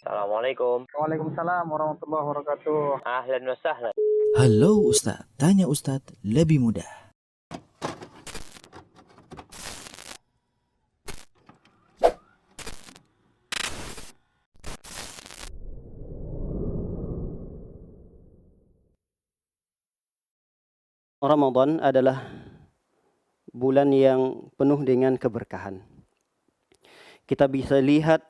Assalamualaikum. Waalaikumsalam warahmatullahi wabarakatuh. Ahlan wa sahlan. Halo Ustadz, tanya Ustadz lebih mudah. Ramadan adalah bulan yang penuh dengan keberkahan. Kita bisa lihat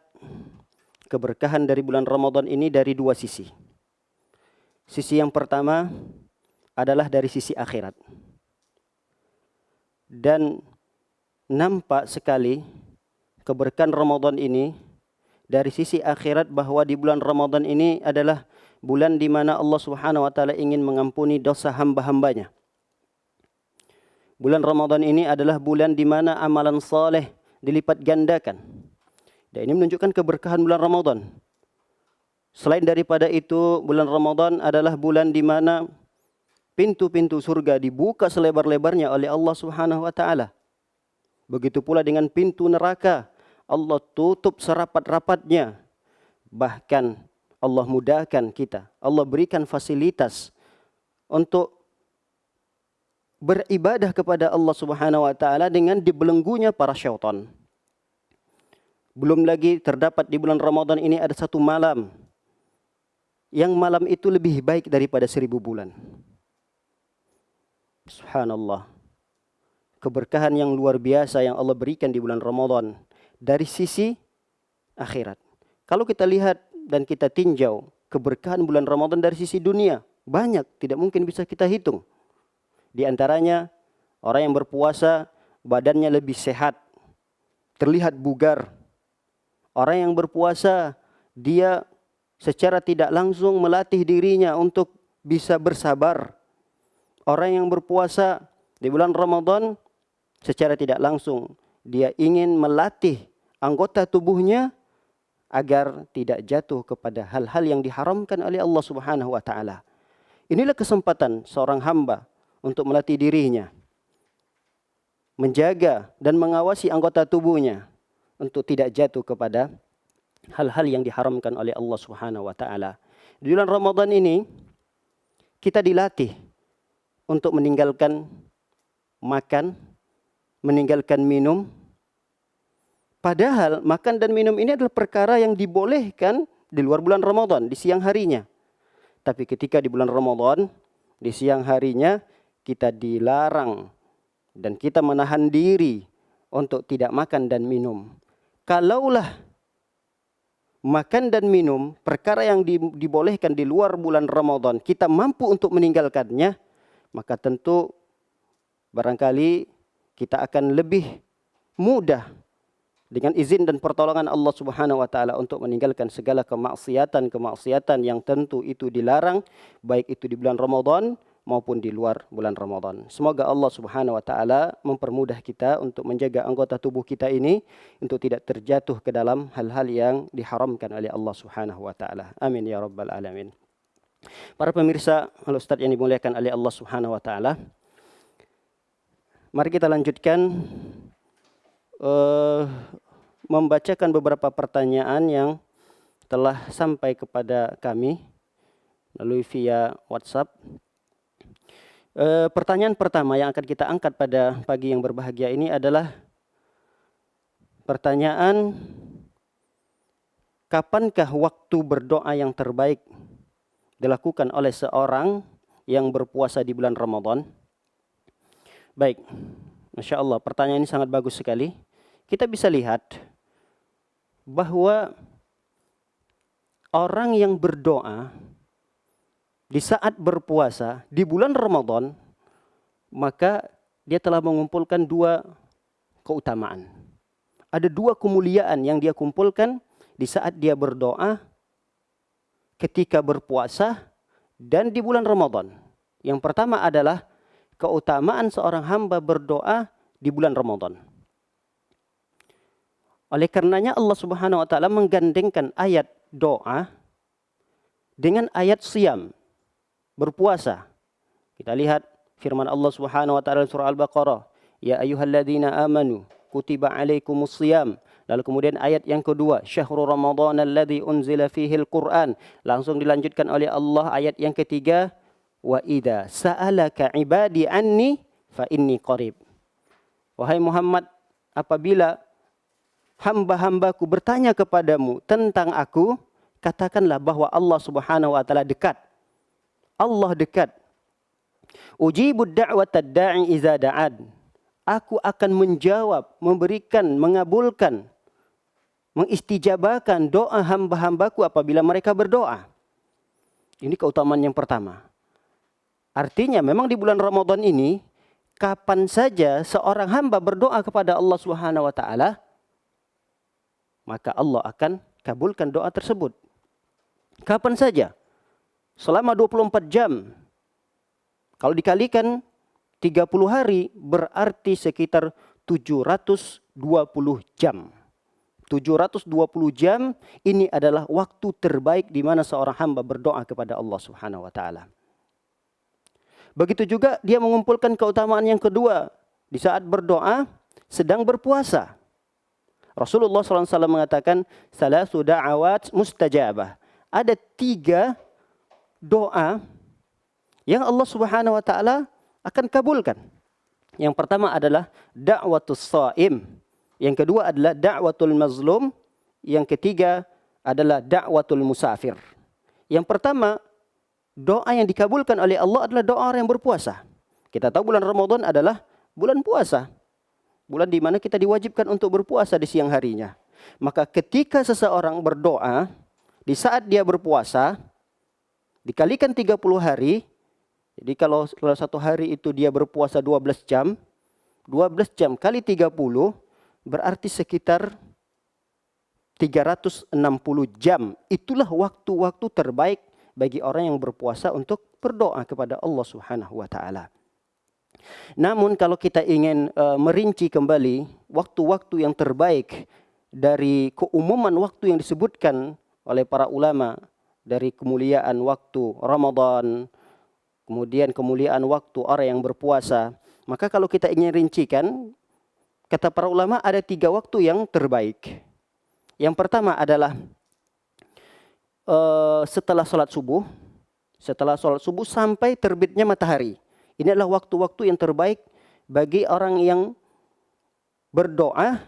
keberkahan dari bulan Ramadan ini dari dua sisi. Sisi yang pertama adalah dari sisi akhirat. Dan nampak sekali keberkahan Ramadan ini dari sisi akhirat, bahwa di bulan Ramadan ini adalah bulan di mana Allah Subhanahu wa taala ingin mengampuni dosa hamba-hambanya. Bulan Ramadan ini adalah bulan di mana amalan saleh dilipat gandakan. Dan ini menunjukkan keberkahan bulan Ramadan. Selain daripada itu, bulan Ramadan adalah bulan di mana pintu-pintu surga dibuka selebar-lebarnya oleh Allah Subhanahu wa taala. Begitu pula dengan pintu neraka, Allah tutup serapat-rapatnya. Bahkan Allah mudahkan kita, Allah berikan fasilitas untuk beribadah kepada Allah Subhanahu wa taala dengan dibelenggunya para syaitan. Belum lagi terdapat di bulan Ramadan ini ada satu malam yang malam itu lebih baik daripada 1000 bulan. Subhanallah. Keberkahan yang luar biasa yang Allah berikan di bulan Ramadan dari sisi akhirat. Kalau kita lihat dan kita tinjau keberkahan bulan Ramadan dari sisi dunia, banyak, tidak mungkin bisa kita hitung. Di antaranya, orang yang berpuasa badannya lebih sehat, terlihat bugar. Orang yang berpuasa, dia secara tidak langsung melatih dirinya untuk bisa bersabar. Orang yang berpuasa di bulan Ramadan, secara tidak langsung, dia ingin melatih anggota tubuhnya agar tidak jatuh kepada hal-hal yang diharamkan oleh Allah Subhanahu wa taala. Inilah kesempatan seorang hamba untuk melatih dirinya, menjaga dan mengawasi anggota tubuhnya untuk tidak jatuh kepada hal-hal yang diharamkan oleh Allah Subhanahu wa taala. Di bulan Ramadan ini kita dilatih untuk meninggalkan makan, meninggalkan minum. Padahal makan dan minum ini adalah perkara yang dibolehkan di luar bulan Ramadan, di siang harinya. Tapi ketika di bulan Ramadan, di siang harinya kita dilarang dan kita menahan diri untuk tidak makan dan minum. Kalaulah makan dan minum, perkara yang dibolehkan di luar bulan Ramadan, kita mampu untuk meninggalkannya, maka tentu barangkali kita akan lebih mudah dengan izin dan pertolongan Allah Subhanahu wa taala untuk meninggalkan segala kemaksiatan yang tentu itu dilarang, baik itu di bulan Ramadan maupun di luar bulan Ramadan. Semoga Allah Subhanahu wa taala mempermudah kita untuk menjaga anggota tubuh kita ini untuk tidak terjatuh ke dalam hal-hal yang diharamkan oleh Allah Subhanahu wa taala. Amin ya rabbal alamin. Para pemirsa, Al-Ustaz yang dimuliakan oleh Allah Subhanahu wa taala, mari kita lanjutkan membacakan beberapa pertanyaan yang telah sampai kepada kami melalui via WhatsApp. Pertanyaan pertama yang akan kita angkat pada pagi yang berbahagia ini adalah pertanyaan, kapankah waktu berdoa yang terbaik dilakukan oleh seorang yang berpuasa di bulan Ramadan? Baik, Masya Allah, pertanyaan ini sangat bagus sekali. Kita bisa lihat bahwa orang yang berdoa di saat berpuasa di bulan Ramadan, maka dia telah mengumpulkan dua keutamaan. Ada dua kemuliaan yang dia kumpulkan di saat dia berdoa ketika berpuasa dan di bulan Ramadan. Yang pertama adalah keutamaan seorang hamba berdoa di bulan Ramadan. Oleh karenanya Allah Subhanahu wa taala menggandengkan ayat doa dengan ayat siyam, berpuasa. Kita lihat firman Allah Subhanahu wa taala surah Al-Baqarah, ya ayyuhalladzina amanu kutiba alaikumus shiyam Lalu kemudian ayat yang kedua, syahrul ramadhan alladzi unzila fihi al-Qur'an. Langsung dilanjutkan oleh Allah ayat yang ketiga, wa idza sa'alaka ibadi anni fa inni qarib. Wahai Muhammad, apabila hamba-hambaku bertanya kepadamu tentang aku, katakanlah bahwa Allah Subhanahu wa taala dekat. Allah dekat. Ujibud da'watad da'i iza da'ad. Aku akan menjawab, memberikan, mengabulkan, mengistijabahkan doa hamba-hambaku apabila mereka berdoa. Ini keutamaan yang pertama. Artinya memang di bulan Ramadan ini, kapan saja seorang hamba berdoa kepada Allah Subhanahu wa taala, maka Allah akan kabulkan doa tersebut. Kapan saja. Selama 24 jam. Kalau dikalikan 30 hari berarti sekitar 720 jam. 720 jam ini adalah waktu terbaik di mana seorang hamba berdoa kepada Allah Subhanahu wa taala. Begitu juga dia mengumpulkan keutamaan yang kedua di saat berdoa sedang berpuasa. Rasulullah SAW mengatakan, salasu da'awat mustajabah. Ada 3 doa yang Allah Subhanahu wa taala akan kabulkan. Yang pertama adalah da'watus shaim. Yang kedua adalah da'watul mazlum. Yang ketiga adalah da'watul musafir. Yang pertama, doa yang dikabulkan oleh Allah adalah doa orang yang berpuasa. Kita tahu bulan Ramadan adalah bulan puasa. Bulan di mana kita diwajibkan untuk berpuasa di siang harinya. Maka ketika seseorang berdoa, di saat dia berpuasa, dikalikan 30 hari, jadi kalau satu hari itu dia berpuasa 12 jam, 12 jam kali 30 berarti sekitar 360 jam. Itulah waktu-waktu terbaik bagi orang yang berpuasa untuk berdoa kepada Allah Subhanahu wa taala. Namun kalau kita ingin merinci kembali waktu-waktu yang terbaik dari keumuman waktu yang disebutkan oleh para ulama, dari kemuliaan waktu Ramadan, kemudian kemuliaan waktu orang yang berpuasa. Maka kalau kita ingin rincikan, kata para ulama ada 3 waktu yang terbaik. Yang pertama adalah setelah sholat subuh. Setelah sholat subuh sampai terbitnya matahari. Ini adalah waktu-waktu yang terbaik bagi orang yang berdoa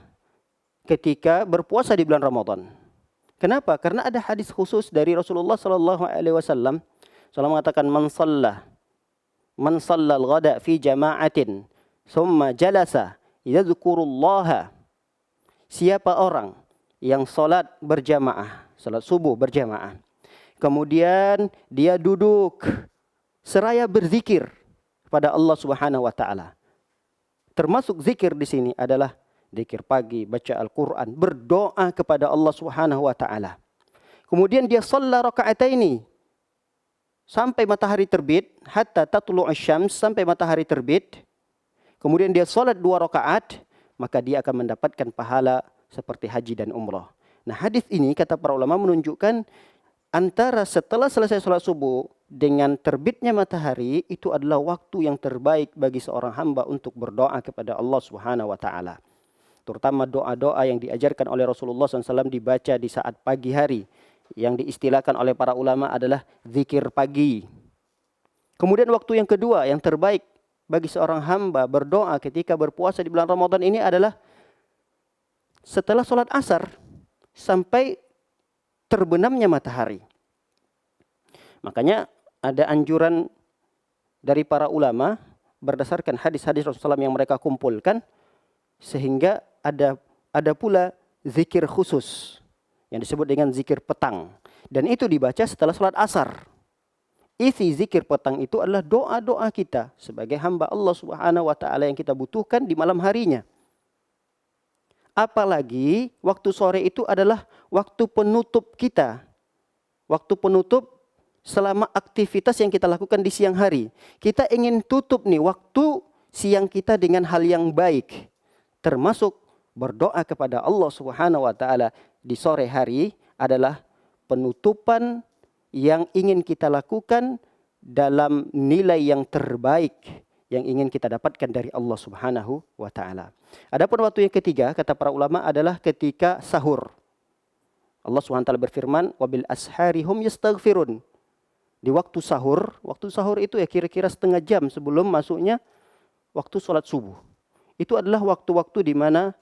ketika berpuasa di bulan Ramadan. Kenapa? Karena ada hadis khusus dari Rasulullah SAW. Salam mengatakan man shallal ghada fi jama'atin thumma jalasa yadhkurullaha. Siapa orang yang salat berjamaah, salat subuh berjamaah, kemudian dia duduk seraya berzikir kepada Allah Subhanahu wa taala. Termasuk zikir di sini adalah zikir pagi, baca Al-Qur'an, berdoa kepada Allah Subhanahu wa taala. Kemudian dia shalla raka'ataini sampai matahari terbit, hatta tatlu'asy syams, sampai matahari terbit. Kemudian dia salat 2 rakaat, maka dia akan mendapatkan pahala seperti haji dan umrah. Nah, hadis ini kata para ulama menunjukkan antara setelah selesai salat subuh dengan terbitnya matahari itu adalah waktu yang terbaik bagi seorang hamba untuk berdoa kepada Allah Subhanahu wa taala. Terutama doa-doa yang diajarkan oleh Rasulullah SAW dibaca di saat pagi hari. Yang diistilahkan oleh para ulama adalah zikir pagi. Kemudian waktu yang kedua yang terbaik bagi seorang hamba berdoa ketika berpuasa di bulan Ramadan ini adalah setelah sholat asar sampai terbenamnya matahari. Makanya ada anjuran dari para ulama berdasarkan hadis-hadis Rasulullah SAW yang mereka kumpulkan, sehingga ada pula zikir khusus yang disebut dengan zikir petang. Dan itu dibaca setelah sholat asar. Isi zikir petang itu adalah doa-doa kita sebagai hamba Allah Subhanahu wa taala yang kita butuhkan di malam harinya. Apalagi waktu sore itu adalah waktu penutup kita. Waktu penutup selama aktivitas yang kita lakukan di siang hari. Kita ingin tutup nih waktu siang kita dengan hal yang baik. Termasuk berdoa kepada Allah Subhanahu wa taala di sore hari adalah penutupan yang ingin kita lakukan dalam nilai yang terbaik yang ingin kita dapatkan dari Allah Subhanahu wa taala. Adapun waktu yang ketiga kata para ulama adalah ketika sahur. Allah Subhanahu wa taala berfirman, "Wabil ashari hum yastaghfirun." Di waktu sahur itu ya kira-kira setengah jam sebelum masuknya waktu sholat subuh. Itu adalah waktu-waktu di mana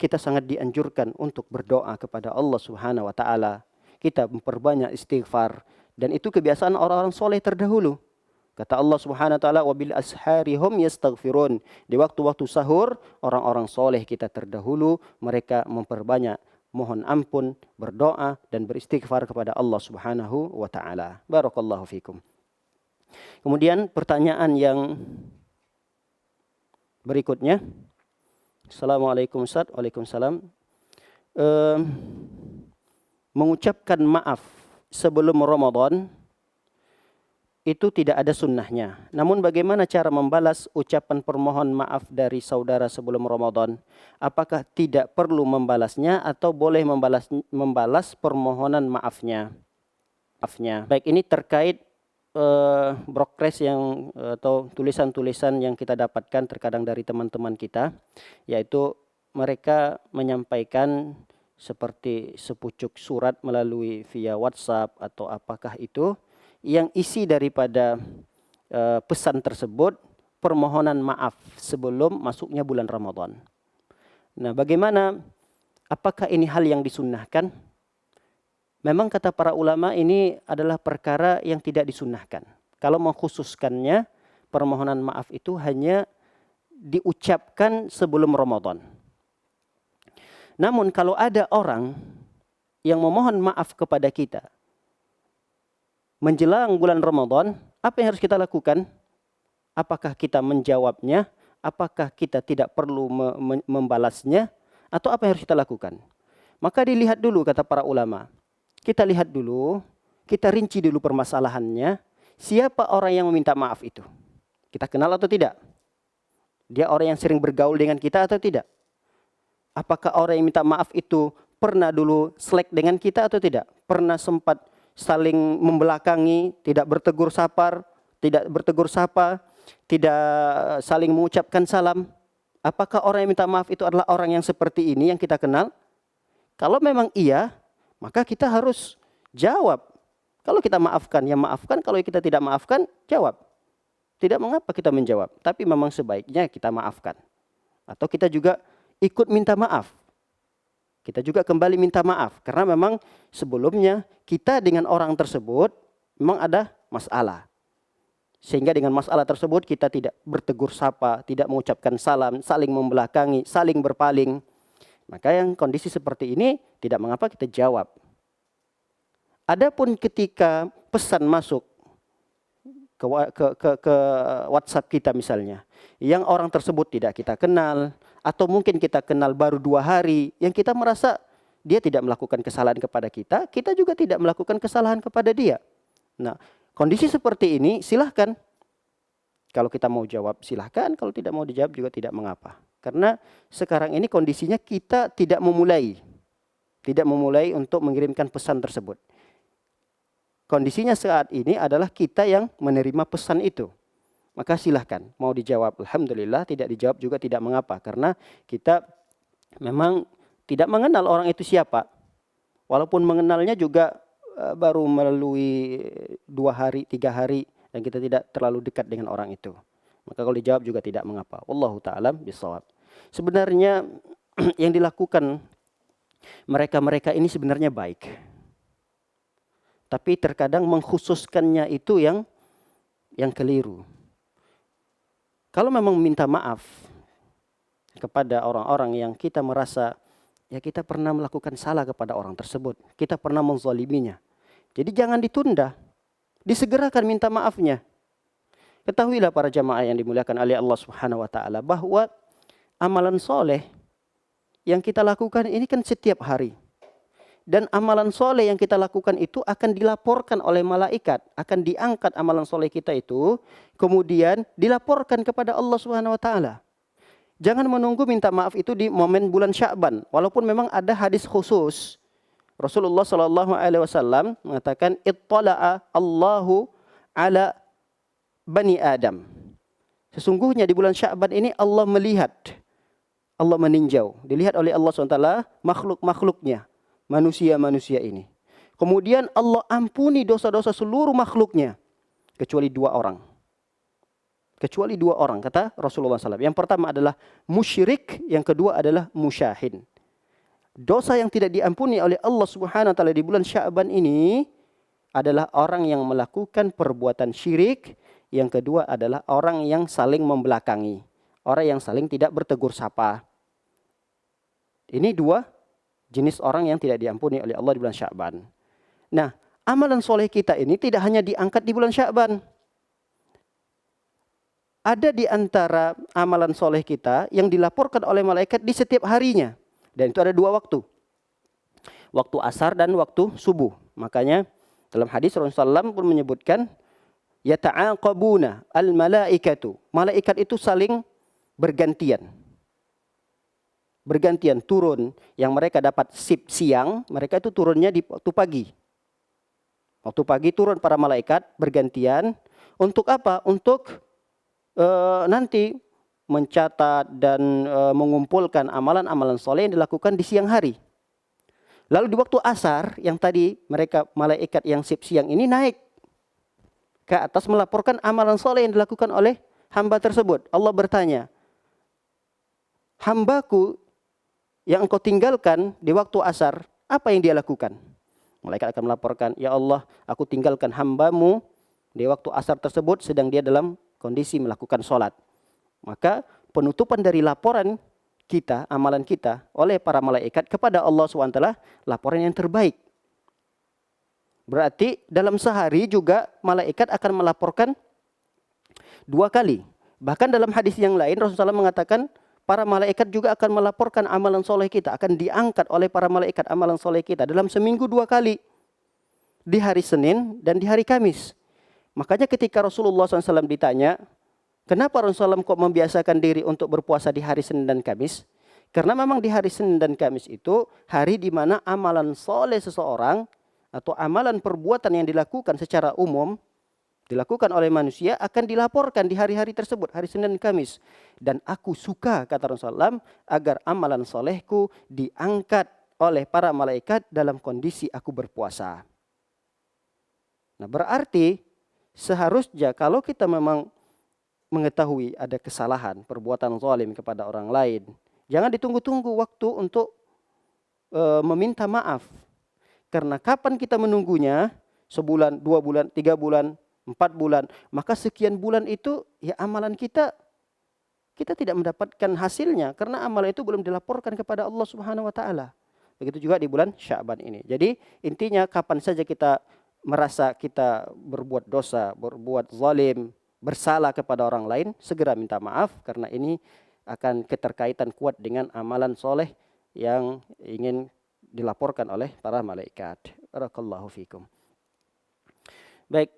kita sangat dianjurkan untuk berdoa kepada Allah Subhanahu wa taala. Kita memperbanyak istighfar dan itu kebiasaan orang-orang soleh terdahulu. Kata Allah Subhanahu wa taala, "Wabil ashari hum yastaghfirun." Di waktu-waktu sahur, orang-orang soleh kita terdahulu mereka memperbanyak mohon ampun, berdoa dan beristighfar kepada Allah Subhanahu wa taala. Barakallahu fikum. Kemudian pertanyaan yang berikutnya. Assalamualaikum Ustaz. Waalaikumsalam. Mengucapkan maaf sebelum Ramadan itu tidak ada sunnahnya. Namun bagaimana cara membalas ucapan permohon maaf dari saudara sebelum Ramadan? Apakah tidak perlu membalasnya atau boleh membalas permohonan maafnya? Baik, ini terkait brokres yang atau tulisan-tulisan yang kita dapatkan terkadang dari teman-teman kita, yaitu mereka menyampaikan seperti sepucuk surat melalui via WhatsApp atau apakah itu, yang isi daripada pesan tersebut permohonan maaf sebelum masuknya bulan Ramadan. Nah, bagaimana? Apakah ini hal yang disunnahkan? Memang kata para ulama ini adalah perkara yang tidak disunnahkan. Kalau mengkhususkannya, permohonan maaf itu hanya diucapkan sebelum Ramadan. Namun kalau ada orang yang memohon maaf kepada kita menjelang bulan Ramadan, apa yang harus kita lakukan? Apakah kita menjawabnya? Apakah kita tidak perlu membalasnya? Atau apa yang harus kita lakukan? Maka dilihat dulu kata para ulama. Kita lihat dulu, kita rinci dulu permasalahannya. Siapa orang yang meminta maaf itu? Kita kenal atau tidak? Dia orang yang sering bergaul dengan kita atau tidak? Apakah orang yang minta maaf itu pernah dulu selek dengan kita atau tidak? Pernah sempat saling membelakangi, tidak bertegur sapa, tidak saling mengucapkan salam. Apakah orang yang minta maaf itu adalah orang yang seperti ini yang kita kenal? Kalau memang iya, maka kita harus jawab. Kalau kita maafkan, ya maafkan. Kalau kita tidak maafkan, jawab. Tidak mengapa kita menjawab, tapi memang sebaiknya kita maafkan. Atau kita juga ikut minta maaf. Kita juga kembali minta maaf karena memang sebelumnya kita dengan orang tersebut memang ada masalah. Sehingga dengan masalah tersebut kita tidak bertegur sapa, tidak mengucapkan salam, saling membelakangi, saling berpaling. Maka yang kondisi seperti ini tidak mengapa kita jawab. Adapun ketika pesan masuk ke WhatsApp kita misalnya, yang orang tersebut tidak kita kenal, atau mungkin kita kenal baru 2 hari, yang kita merasa dia tidak melakukan kesalahan kepada kita, kita juga tidak melakukan kesalahan kepada dia. Nah, kondisi seperti ini silahkan. Kalau kita mau jawab silahkan, kalau tidak mau dijawab juga tidak mengapa. Karena sekarang ini kondisinya kita tidak memulai untuk mengirimkan pesan tersebut. Kondisinya saat ini adalah kita yang menerima pesan itu. Maka silahkan, mau dijawab alhamdulillah, tidak dijawab juga tidak mengapa. Karena kita memang tidak mengenal orang itu siapa. Walaupun mengenalnya juga baru melalui 2 hari, 3 hari. Dan kita tidak terlalu dekat dengan orang itu. Maka kalau dijawab juga tidak mengapa. Wallahu ta'ala bishawab. Sebenarnya yang dilakukan mereka-mereka ini sebenarnya baik. Tapi terkadang mengkhususkannya itu yang keliru. Kalau memang minta maaf kepada orang-orang yang kita merasa ya kita pernah melakukan salah kepada orang tersebut, kita pernah menzaliminya. Jadi jangan ditunda, disegerakan minta maafnya. Ketahuilah para jamaah yang dimuliakan oleh Allah Subhanahu wa taala bahwa amalan soleh yang kita lakukan ini kan setiap hari. Dan amalan soleh yang kita lakukan itu akan dilaporkan oleh malaikat. Akan diangkat amalan soleh kita itu. Kemudian dilaporkan kepada Allah Subhanahu wa ta'ala. Jangan menunggu minta maaf itu di momen bulan Sya'ban. Walaupun memang ada hadis khusus. Rasulullah SAW mengatakan, Ittala'a Allahu ala Bani Adam. Sesungguhnya di bulan Sya'ban ini Allah melihat, Allah meninjau, dilihat oleh Allah SWT makhluk-makhluknya, manusia-manusia ini. Kemudian Allah ampuni dosa-dosa seluruh makhluknya, kecuali 2 orang. Kecuali 2 orang, kata Rasulullah SAW. Yang pertama adalah musyrik, yang kedua adalah musyahin. Dosa yang tidak diampuni oleh Allah Subhanahu wa taala di bulan Sya'ban ini adalah orang yang melakukan perbuatan syirik, yang kedua adalah orang yang saling membelakangi, orang yang saling tidak bertegur sapa. Ini 2 jenis orang yang tidak diampuni oleh Allah di bulan Sya'ban. Nah, amalan soleh kita ini tidak hanya diangkat di bulan Sya'ban. Ada di antara amalan soleh kita yang dilaporkan oleh malaikat di setiap harinya. Dan itu ada 2 waktu. Waktu asar dan waktu subuh. Makanya dalam hadis Rasulullah SAW pun menyebutkan, yata'aqabuna al-malaikatu. Malaikat itu saling bergantian. Bergantian turun. Yang mereka dapat shift siang, mereka itu turunnya di waktu pagi. Waktu pagi turun para malaikat bergantian. Untuk apa? Untuk nanti mencatat dan mengumpulkan amalan-amalan soleh yang dilakukan di siang hari. Lalu di waktu asar, yang tadi mereka malaikat yang shift siang ini naik ke atas melaporkan amalan soleh yang dilakukan oleh hamba tersebut. Allah bertanya, hambaku yang engkau tinggalkan di waktu asar, apa yang dia lakukan? Malaikat akan melaporkan, ya Allah, aku tinggalkan hambamu di waktu asar tersebut sedang dia dalam kondisi melakukan sholat. Maka penutupan dari laporan kita, amalan kita oleh para malaikat kepada Allah SWT, laporan yang terbaik. Berarti dalam sehari juga malaikat akan melaporkan 2 kali. Bahkan dalam hadis yang lain Rasulullah mengatakan para malaikat juga akan melaporkan amalan soleh kita, akan diangkat oleh para malaikat amalan soleh kita dalam seminggu 2 kali. Di hari Senin dan di hari Kamis. Makanya ketika Rasulullah SAW ditanya, kenapa Rasulullah SAW kok membiasakan diri untuk berpuasa di hari Senin dan Kamis? Karena memang di hari Senin dan Kamis itu hari di mana amalan soleh seseorang atau amalan perbuatan yang dilakukan secara umum, dilakukan oleh manusia akan dilaporkan di hari-hari tersebut, hari Senin dan Kamis. Dan aku suka, kata Rasulullah SAW, agar amalan solehku diangkat oleh para malaikat dalam kondisi aku berpuasa. Nah, berarti seharusnya kalau kita memang mengetahui ada kesalahan, perbuatan zalim kepada orang lain, jangan ditunggu-tunggu waktu untuk meminta maaf. Karena kapan kita menunggunya? Sebulan, 2 bulan, 3 bulan, 4 bulan. Maka sekian bulan itu ya amalan kita tidak mendapatkan hasilnya. Karena amalan itu belum dilaporkan kepada Allah Subhanahu wa taala. Begitu juga di bulan Sya'ban ini. Jadi intinya kapan saja kita merasa kita berbuat dosa, berbuat zalim, bersalah kepada orang lain, segera minta maaf karena ini akan keterkaitan kuat dengan amalan soleh yang ingin dilaporkan oleh para malaikat. Barakallahu fikum. Baik,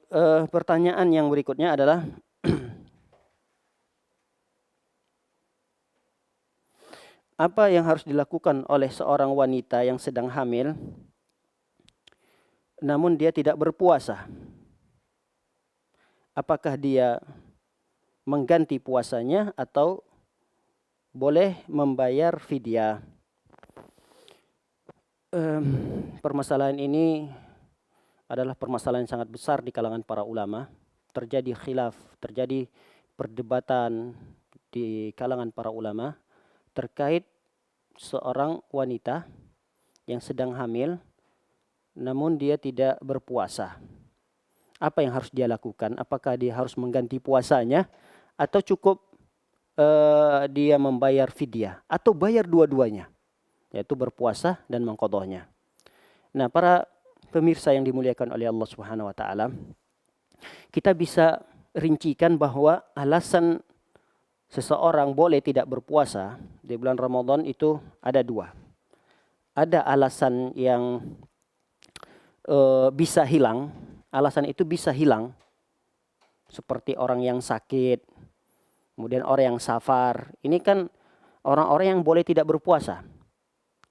pertanyaan yang berikutnya adalah apa yang harus dilakukan oleh seorang wanita yang sedang hamil namun dia tidak berpuasa? Apakah dia mengganti puasanya atau boleh membayar fidyah? Permasalahan ini adalah permasalahan yang sangat besar di kalangan para ulama. Terjadi khilaf, terjadi perdebatan di kalangan para ulama terkait seorang wanita yang sedang hamil namun dia tidak berpuasa. Apa yang harus dia lakukan? Apakah dia harus mengganti puasanya atau cukup dia membayar fidyah atau bayar dua-duanya, yaitu berpuasa dan mengqadhahnya. Nah, para pemirsa yang dimuliakan oleh Allah Subhanahu wa taala, kita bisa rincikan bahwa alasan seseorang boleh tidak berpuasa di bulan Ramadan itu ada 2. Ada alasan yang bisa hilang, alasan itu bisa hilang, seperti orang yang sakit, kemudian orang yang safar. Ini kan orang-orang yang boleh tidak berpuasa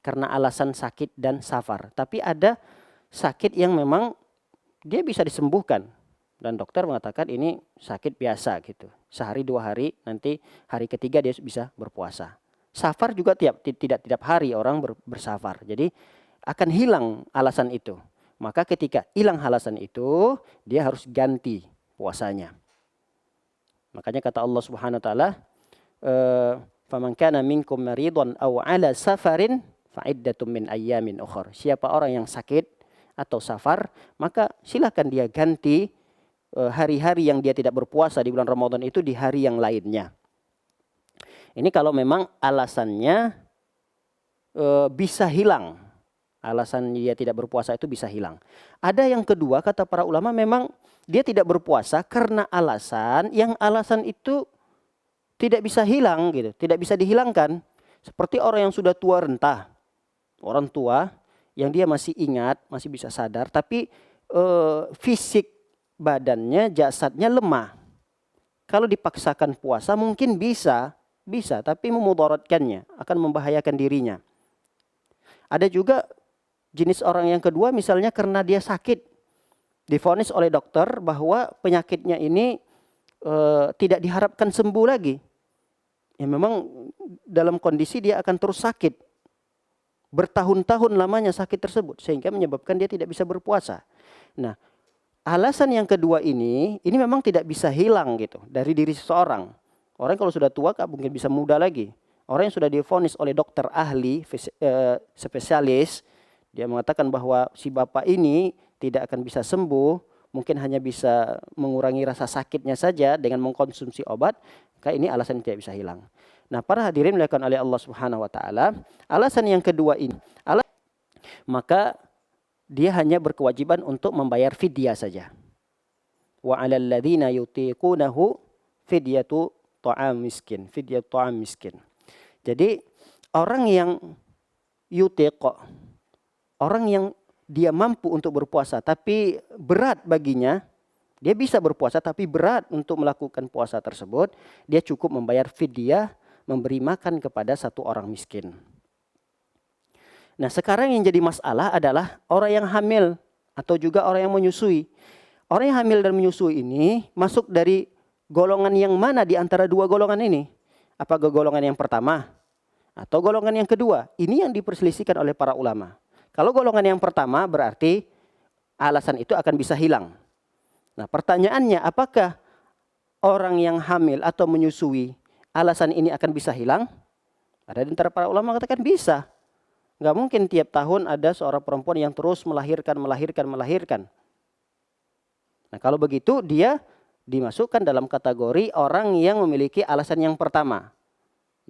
karena alasan sakit dan safar. Tapi ada sakit yang memang dia bisa disembuhkan Dan dokter mengatakan ini sakit biasa gitu. Sehari 2 hari, nanti hari ketiga dia bisa berpuasa. Safar juga tidak tiap hari orang bersafar. Jadi akan hilang alasan itu. Maka ketika hilang alasan itu, dia harus ganti puasanya. Makanya kata Allah Subhanahu wa taala, "Faman kana minkum maridun aw 'ala safarin fa'iddatum min ayyamin ukhra." Siapa orang yang sakit atau safar, maka silakan dia ganti hari-hari yang dia tidak berpuasa di bulan Ramadan itu di hari yang lainnya. Ini kalau memang alasannya bisa hilang. Alasan dia tidak berpuasa itu bisa hilang. Ada yang kedua, kata para ulama, memang dia tidak berpuasa karena alasan itu tidak bisa hilang gitu, tidak bisa dihilangkan. Seperti orang yang sudah tua renta, orang tua yang dia masih ingat, masih bisa sadar, tapi fisik badannya, jasadnya lemah. Kalau dipaksakan puasa mungkin bisa, tapi memudaratkannya, akan membahayakan dirinya. Ada juga jenis orang yang kedua, misalnya karena dia sakit, divonis oleh dokter bahwa penyakitnya ini tidak diharapkan sembuh lagi. Ya memang dalam kondisi dia akan terus sakit. Bertahun-tahun lamanya sakit tersebut, sehingga menyebabkan dia tidak bisa berpuasa. Nah, alasan yang kedua ini memang tidak bisa hilang gitu dari diri seseorang. Orang kalau sudah tua gak mungkin bisa muda lagi. Orang yang sudah divonis oleh dokter ahli, spesialis, dia mengatakan bahwa si bapak ini tidak akan bisa sembuh, mungkin hanya bisa mengurangi rasa sakitnya saja dengan mengkonsumsi obat, maka ini alasan yang tidak bisa hilang. Nah, para hadirin dimuliakan oleh Allah Subhanahu wa taala, alasan yang kedua ini, maka dia hanya berkewajiban untuk membayar fidyah saja. Wa 'alal ladzina yutiqunahu fidyatu ta'am miskin, fidyatu ta'am miskin. Jadi orang yang yutiq, orang yang dia mampu untuk berpuasa tapi berat baginya, dia bisa berpuasa tapi berat untuk melakukan puasa tersebut, dia cukup membayar fidyah, memberi makan kepada satu orang miskin. Nah, sekarang yang jadi masalah adalah orang yang hamil atau juga orang yang menyusui. Orang yang hamil dan menyusui ini masuk dari golongan yang mana di antara dua golongan ini? Apakah golongan yang pertama atau golongan yang kedua? Ini yang diperselisihkan oleh para ulama. Kalau golongan yang pertama berarti alasan itu akan bisa hilang. Nah, pertanyaannya, apakah orang yang hamil atau menyusui alasan ini akan bisa hilang? Ada di antara para ulama mengatakan bisa. Nggak mungkin tiap tahun ada seorang perempuan yang terus melahirkan. Nah, kalau begitu dia dimasukkan dalam kategori orang yang memiliki alasan yang pertama,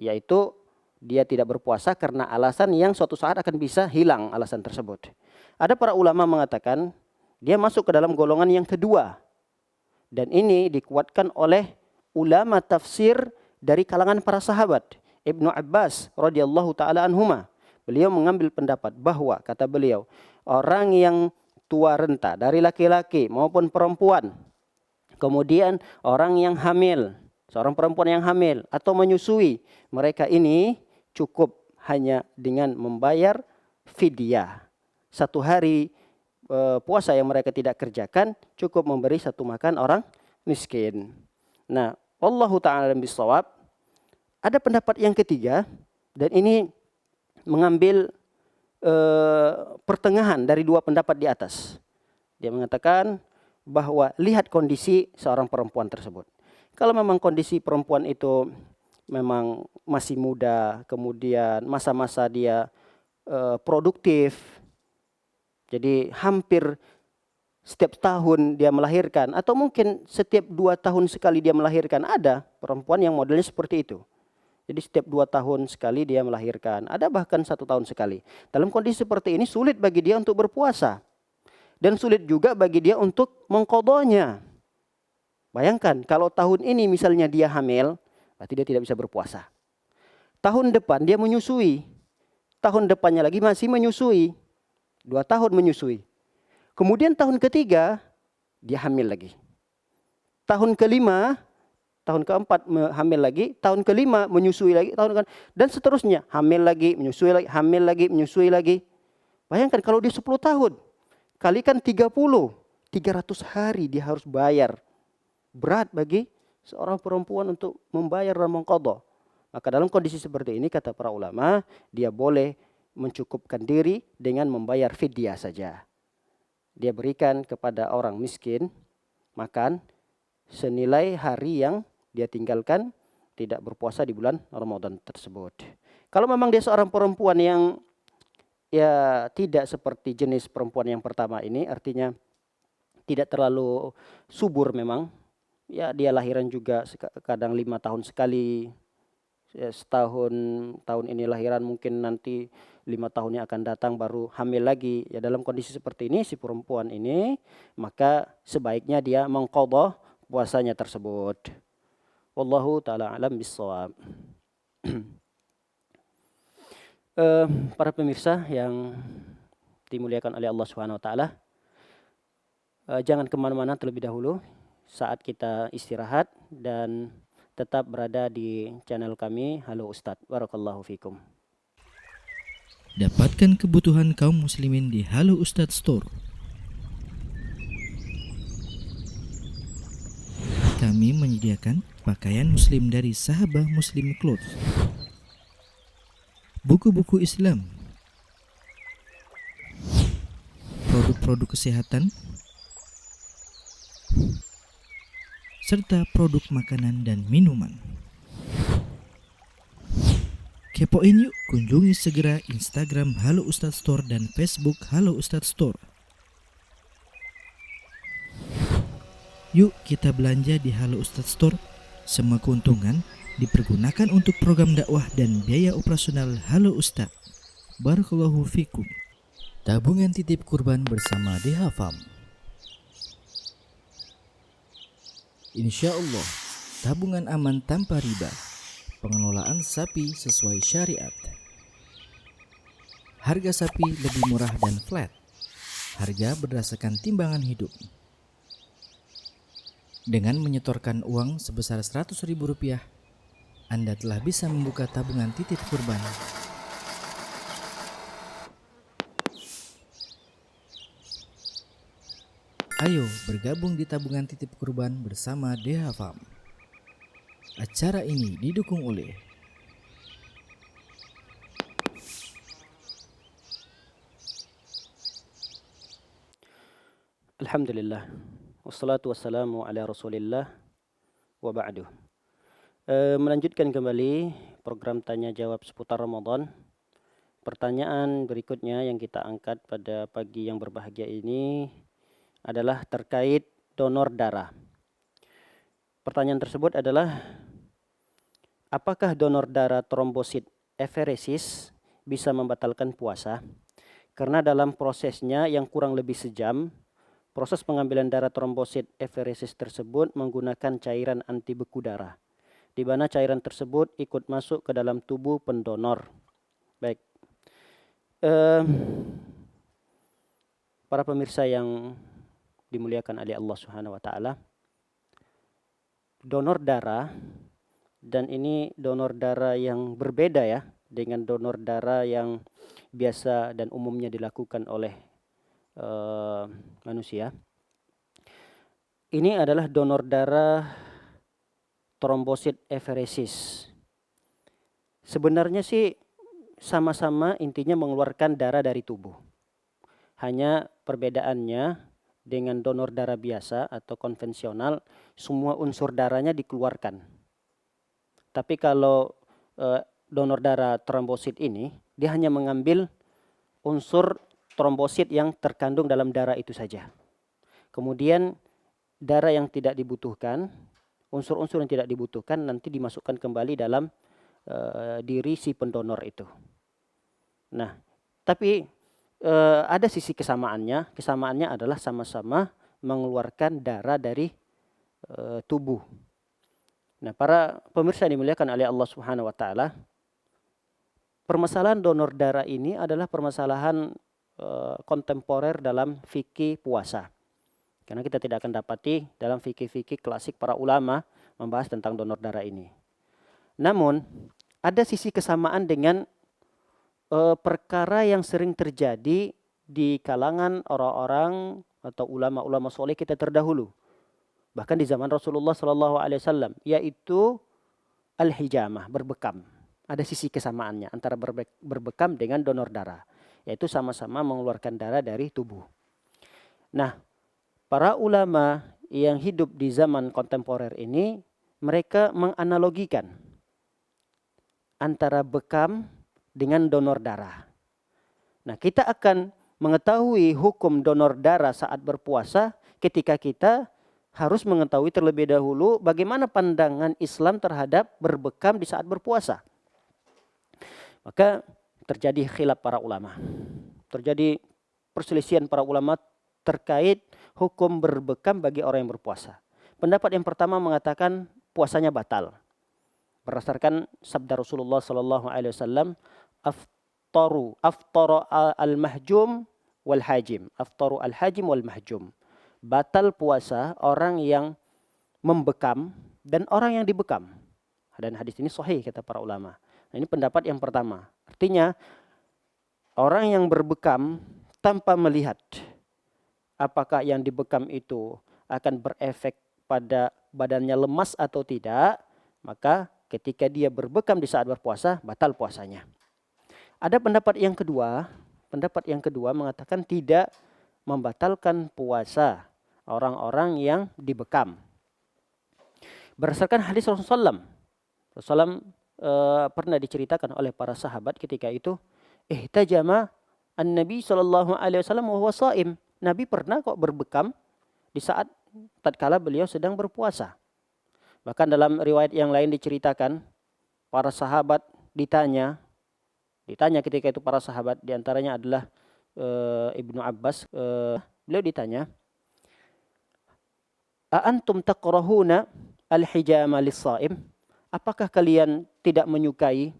yaitu dia tidak berpuasa karena alasan yang suatu saat akan bisa hilang alasan tersebut. Ada para ulama mengatakan dia masuk ke dalam golongan yang kedua. Dan ini dikuatkan oleh ulama tafsir dari kalangan para sahabat. Ibnu Abbas radhiyallahu taala anhuma. Beliau mengambil pendapat bahwa, kata beliau, orang yang tua renta dari laki-laki maupun perempuan, kemudian orang yang hamil, seorang perempuan yang hamil atau menyusui, mereka ini cukup hanya dengan membayar fidyah. 1 hari puasa yang mereka tidak kerjakan cukup memberi 1 makan orang miskin. Nah, wallahu ta'ala bishawab. Ada pendapat yang ketiga, dan ini mengambil pertengahan dari 2 pendapat di atas. Dia mengatakan bahwa lihat kondisi seorang perempuan tersebut. Kalau memang kondisi perempuan itu memang masih muda, kemudian masa-masa dia produktif, jadi hampir setiap tahun dia melahirkan, atau mungkin setiap 2 tahun sekali dia melahirkan. Ada perempuan yang modelnya seperti itu. Jadi setiap 2 tahun sekali dia melahirkan, ada bahkan 1 tahun sekali. Dalam kondisi seperti ini sulit bagi dia untuk berpuasa. Dan sulit juga bagi dia untuk mengqadhanya. Bayangkan kalau tahun ini misalnya dia hamil, berarti dia tidak bisa berpuasa. Tahun depan dia menyusui. Tahun depannya lagi masih menyusui. 2 tahun menyusui. Kemudian tahun ketiga dia hamil lagi. Tahun kelima, tahun keempat hamil lagi, tahun kelima menyusui lagi, dan seterusnya, hamil lagi, menyusui lagi, hamil lagi, menyusui lagi. Bayangkan kalau dia 10 tahun, kalikan 30 300 hari dia harus bayar. Berat bagi seorang perempuan untuk membayar dan mengqadha. Maka dalam kondisi seperti ini kata para ulama, dia boleh mencukupkan diri dengan membayar fidyah saja. Dia berikan kepada orang miskin makan senilai hari yang dia tinggalkan tidak berpuasa di bulan Ramadan tersebut. Kalau memang dia seorang perempuan yang ya tidak seperti jenis perempuan yang pertama ini, artinya tidak terlalu subur memang, ya dia lahiran juga kadang 5 tahun sekali, ya, tahun ini lahiran, mungkin nanti 5 tahun yang akan datang baru hamil lagi. Ya dalam kondisi seperti ini si perempuan ini, maka sebaiknya dia mengqadha puasanya tersebut. Wallahu taala alam bissawab. Para pemirsa yang dimuliakan oleh Allah Subhanahu wa taala, jangan kemana-mana terlebih dahulu saat kita istirahat, dan tetap berada di channel kami Halo Ustadz. Barakallahu fikum. Dapatkan kebutuhan kaum muslimin di Halo Ustadz Store. Kami menyediakan pakaian muslim dari Sahabah Muslim Clothes, buku-buku Islam, produk-produk kesehatan, serta produk makanan dan minuman. Kepoin yuk, kunjungi segera Instagram Halo Ustadz Store dan Facebook Halo Ustadz Store. Yuk kita belanja di Halo Ustadz Store. Semua keuntungan dipergunakan untuk program dakwah dan biaya operasional Halo Ustadz. Barakallahu fikum. Tabungan titip kurban bersama DH Farm. Insya Allah, tabungan aman tanpa riba. Pengelolaan sapi sesuai syariat. Harga sapi lebih murah dan flat. Harga berdasarkan timbangan hidup. Dengan menyetorkan uang sebesar Rp100.000, Anda telah bisa membuka tabungan titip kurban. Ayo bergabung di tabungan titip kurban bersama DH Farm. Acara ini didukung oleh Alhamdulillah, wassalatu wassalamu ala rasulillah wa ba'du. Melanjutkan kembali program tanya jawab seputar Ramadan. Pertanyaan berikutnya yang kita angkat pada pagi yang berbahagia ini adalah terkait donor darah. Pertanyaan tersebut adalah, apakah donor darah trombosit eferesis bisa membatalkan puasa? Karena dalam prosesnya yang kurang lebih sejam, proses pengambilan darah trombosit eferesis tersebut menggunakan cairan anti beku darah, di mana cairan tersebut ikut masuk ke dalam tubuh pendonor. Baik, para pemirsa yang dimuliakan oleh Allah Subhanahu wa taala, donor darah, dan ini donor darah yang berbeda ya dengan donor darah yang biasa dan umumnya dilakukan oleh manusia. Ini adalah donor darah trombosit eferesis. Sebenarnya sih sama-sama intinya mengeluarkan darah dari tubuh. Hanya perbedaannya dengan donor darah biasa atau konvensional, semua unsur darahnya dikeluarkan. Tapi kalau donor darah trombosit ini, dia hanya mengambil unsur trombosit yang terkandung dalam darah itu saja. Kemudian darah yang tidak dibutuhkan, unsur-unsur yang tidak dibutuhkan nanti dimasukkan kembali dalam diri si pendonor itu. Nah, tapi ada sisi kesamaannya. Kesamaannya adalah sama-sama mengeluarkan darah dari tubuh. Nah, para pemirsa yang dimuliakan oleh Allah Subhanahu wa taala, permasalahan donor darah ini adalah permasalahan kontemporer dalam fikih puasa. Karena kita tidak akan dapati dalam fikih-fikih klasik para ulama membahas tentang donor darah ini. Namun, ada sisi kesamaan dengan perkara yang sering terjadi di kalangan orang-orang atau ulama-ulama soleh kita terdahulu. Bahkan di zaman Rasulullah SAW, yaitu al-hijamah, berbekam. Ada sisi kesamaannya antara berbekam dengan donor darah, yaitu sama-sama mengeluarkan darah dari tubuh. Nah, para ulama yang hidup di zaman kontemporer ini, mereka menganalogikan antara bekam dengan donor darah. Nah, kita akan mengetahui hukum donor darah saat berpuasa ketika kita harus mengetahui terlebih dahulu bagaimana pandangan Islam terhadap berbekam di saat berpuasa. Maka terjadi khilaf para ulama. Terjadi perselisihan para ulama terkait hukum berbekam bagi orang yang berpuasa. Pendapat yang pertama mengatakan puasanya batal. Berdasarkan sabda Rasulullah SAW, aftaru al-mahjum wal hajim. Aftaru al-hajim wal mahjum. Batal puasa orang yang membekam dan orang yang dibekam. Dan hadis ini sahih kata para ulama. Nah, ini pendapat yang pertama. Artinya orang yang berbekam tanpa melihat apakah yang dibekam itu akan berefek pada badannya lemas atau tidak, maka ketika dia berbekam di saat berpuasa, batal puasanya. Ada pendapat yang kedua mengatakan tidak membatalkan puasa orang-orang yang dibekam. Berdasarkan hadis Rasulullah SAW, pernah diceritakan oleh para sahabat ketika itu, ihtajama an-nabi SAW wa huwa shaim. Nabi pernah kok berbekam di saat tatkala beliau sedang berpuasa. Bahkan dalam riwayat yang lain diceritakan, para sahabat ditanya ketika itu para sahabat, diantaranya adalah Ibnu Abbas, beliau ditanya, "Antum takrahuna al-hijama lis-shaim?" Apakah kalian tidak menyukai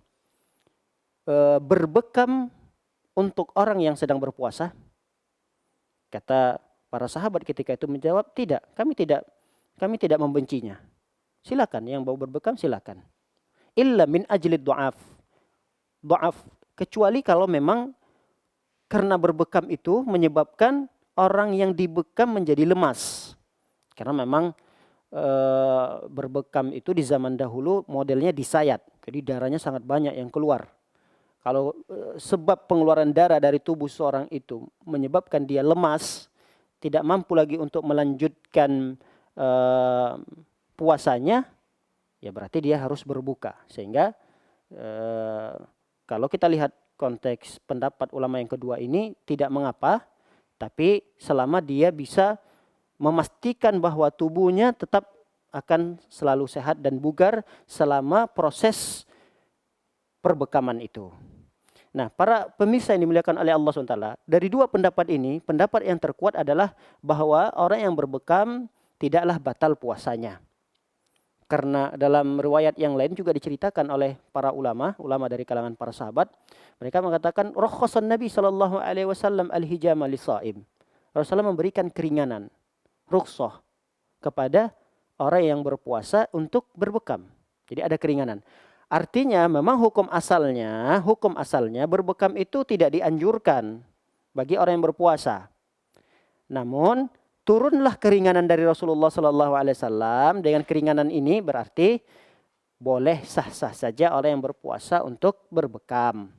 berbekam untuk orang yang sedang berpuasa? Kata para sahabat ketika itu menjawab, tidak, kami tidak membencinya. Silakan yang mau berbekam silakan. Illa min ajlid du'af. Du'af, kecuali kalau memang karena berbekam itu menyebabkan orang yang dibekam menjadi lemas. Karena memang berbekam itu di zaman dahulu modelnya disayat. Jadi darahnya sangat banyak yang keluar. Kalau sebab pengeluaran darah dari tubuh seorang itu menyebabkan dia lemas, tidak mampu lagi untuk melanjutkan puasanya, ya berarti dia harus berbuka. Sehingga kalau kita lihat konteks pendapat ulama yang kedua ini tidak mengapa, tapi selama dia bisa memastikan bahwa tubuhnya tetap akan selalu sehat dan bugar selama proses perbekaman itu. Nah, para pemirsa yang dimuliakan oleh Allah SWT, dari dua pendapat ini, pendapat yang terkuat adalah bahwa orang yang berbekam tidaklah batal puasanya. Karena dalam riwayat yang lain juga diceritakan oleh para ulama dari kalangan para sahabat, mereka mengatakan rakhasan Nabi SAW al-hijama lis-shaim. Rasulullah memberikan keringanan, rukhsah kepada orang yang berpuasa untuk berbekam. Jadi ada keringanan. Artinya memang hukum asalnya berbekam itu tidak dianjurkan bagi orang yang berpuasa. Namun turunlah keringanan dari Rasulullah SAW. Dengan keringanan ini berarti boleh sah-sah saja orang yang berpuasa untuk berbekam.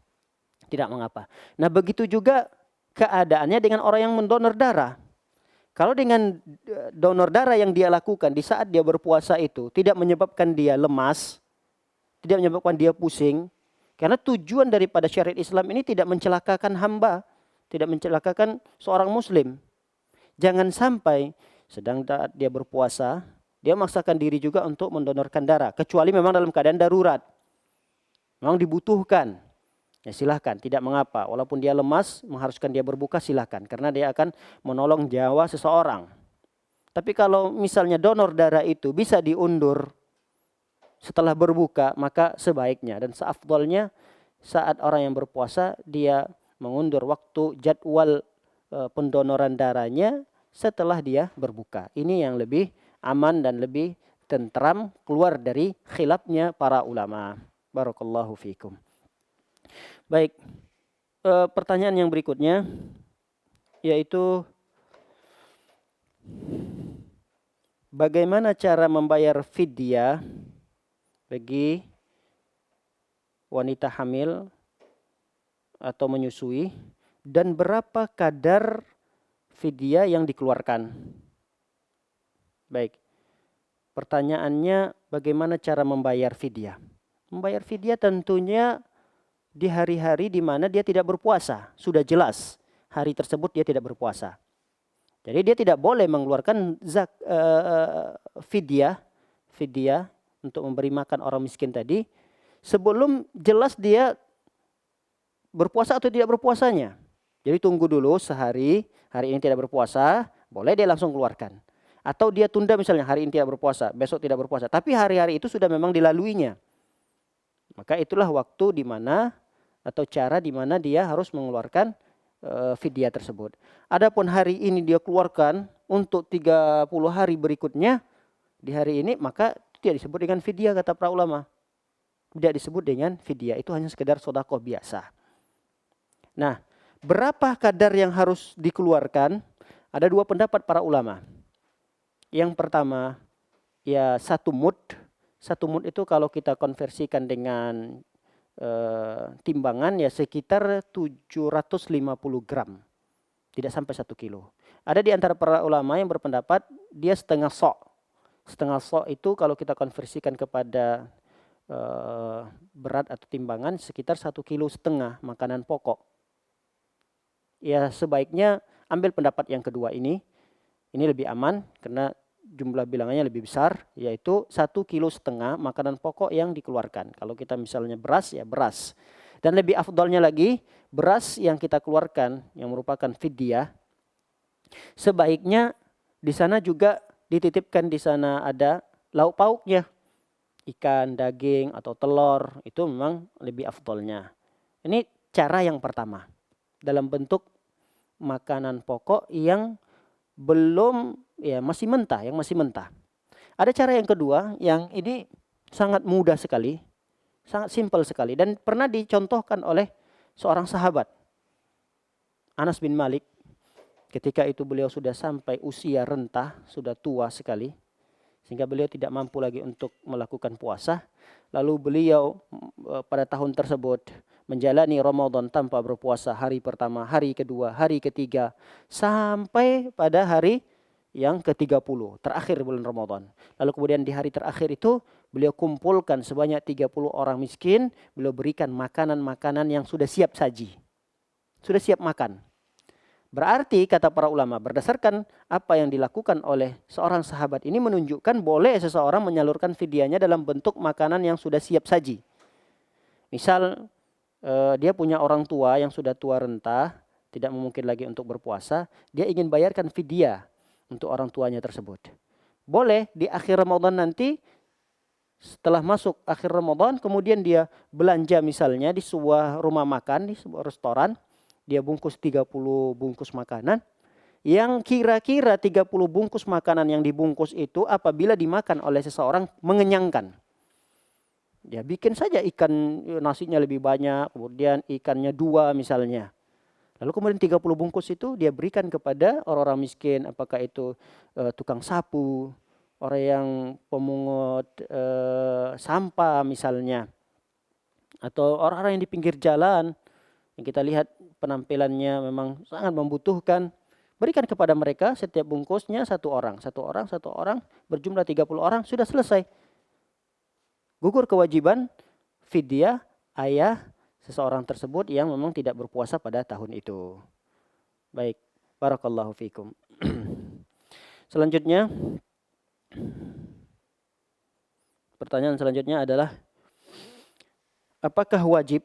Tidak mengapa. Nah, begitu juga keadaannya dengan orang yang mendonor darah. Kalau dengan donor darah yang dia lakukan di saat dia berpuasa itu tidak menyebabkan dia lemas, tidak menyebabkan dia pusing, karena tujuan daripada syariat Islam ini tidak mencelakakan hamba, tidak mencelakakan seorang muslim. Jangan sampai sedang dia berpuasa, dia memaksakan diri juga untuk mendonorkan darah, kecuali memang dalam keadaan darurat, memang dibutuhkan. Ya silahkan, tidak mengapa. Walaupun dia lemas, mengharuskan dia berbuka silahkan. Karena dia akan menolong nyawa seseorang. Tapi kalau misalnya donor darah itu bisa diundur setelah berbuka, maka sebaiknya. Dan seafdolnya saat orang yang berpuasa, dia mengundur waktu jadwal pendonoran darahnya setelah dia berbuka. Ini yang lebih aman dan lebih tentram, keluar dari khilafnya para ulama. Barakallahu fikum. Baik, pertanyaan yang berikutnya, yaitu bagaimana cara membayar fidyah bagi wanita hamil atau menyusui dan berapa kadar fidyah yang dikeluarkan. Baik. Pertanyaannya, bagaimana cara membayar fidyah? Membayar fidyah tentunya di hari-hari di mana dia tidak berpuasa. Sudah jelas hari tersebut dia tidak berpuasa. Jadi dia tidak boleh mengeluarkan fidyah untuk memberi makan orang miskin tadi sebelum jelas dia berpuasa atau tidak berpuasanya. Jadi tunggu dulu sehari, hari ini tidak berpuasa, boleh dia langsung keluarkan. Atau dia tunda misalnya hari ini tidak berpuasa, besok tidak berpuasa. Tapi hari-hari itu sudah memang dilaluinya. Maka itulah waktu di mana atau cara di mana dia harus mengeluarkan fidyah tersebut. Adapun hari ini dia keluarkan untuk 30 hari berikutnya di hari ini, maka tidak disebut dengan fidyah kata para ulama. Tidak disebut dengan fidyah, itu hanya sekedar sedekah biasa. Nah, berapa kadar yang harus dikeluarkan? Ada dua pendapat para ulama. Yang pertama, ya 1 mud. 1 mud itu kalau kita konversikan dengan timbangan ya sekitar 750 gram. Tidak sampai 1 kilo. Ada di antara para ulama yang berpendapat dia setengah sok. Setengah sok itu kalau kita konversikan kepada berat atau timbangan sekitar 1,5 kilo makanan pokok. Ya sebaiknya ambil pendapat yang kedua ini. Ini lebih aman karena jumlah bilangannya lebih besar, yaitu 1,5 kilo makanan pokok yang dikeluarkan. Kalau kita misalnya beras, ya beras. Dan lebih afdalnya lagi, beras yang kita keluarkan yang merupakan fidyah, sebaiknya di sana juga dititipkan, di sana ada lauk pauknya. Ikan, daging, atau telur, itu memang lebih afdalnya. Ini cara yang pertama, dalam bentuk makanan pokok yang belum ya masih mentah, yang masih mentah. Ada cara yang kedua yang ini sangat mudah sekali, sangat simpel sekali dan pernah dicontohkan oleh seorang sahabat, Anas bin Malik. Ketika itu beliau sudah sampai usia renta, sudah tua sekali, sehingga beliau tidak mampu lagi untuk melakukan puasa. Lalu beliau pada tahun tersebut menjalani Ramadan tanpa berpuasa, hari pertama, hari kedua, hari ketiga, sampai pada hari yang ke-30, terakhir bulan Ramadan. Lalu kemudian di hari terakhir itu beliau kumpulkan sebanyak 30 orang miskin, beliau berikan makanan-makanan yang sudah siap saji. Sudah siap makan. Berarti kata para ulama, berdasarkan apa yang dilakukan oleh seorang sahabat ini menunjukkan boleh seseorang menyalurkan fidyahnya dalam bentuk makanan yang sudah siap saji. Misal dia punya orang tua yang sudah tua renta, tidak memungkin lagi untuk berpuasa, dia ingin bayarkan fidyah untuk orang tuanya tersebut. Boleh di akhir Ramadan nanti, setelah masuk akhir Ramadan, kemudian dia belanja misalnya di sebuah rumah makan, di sebuah restoran, dia bungkus 30 bungkus makanan, yang kira-kira 30 bungkus makanan yang dibungkus itu apabila dimakan oleh seseorang mengenyangkan. Dia bikin saja ikan, nasinya lebih banyak, kemudian ikannya 2 misalnya. Lalu kemudian 30 bungkus itu dia berikan kepada orang-orang miskin, apakah itu tukang sapu, orang yang pemungut sampah misalnya, atau orang-orang yang di pinggir jalan, yang kita lihat penampilannya memang sangat membutuhkan. Berikan kepada mereka setiap bungkusnya 1 orang, 1 orang, 1 orang, berjumlah 30 orang, sudah selesai. Gugur kewajiban fidyah ayah seseorang tersebut yang memang tidak berpuasa pada tahun itu. Baik, barakallahu fikum. Selanjutnya, pertanyaan selanjutnya adalah, apakah wajib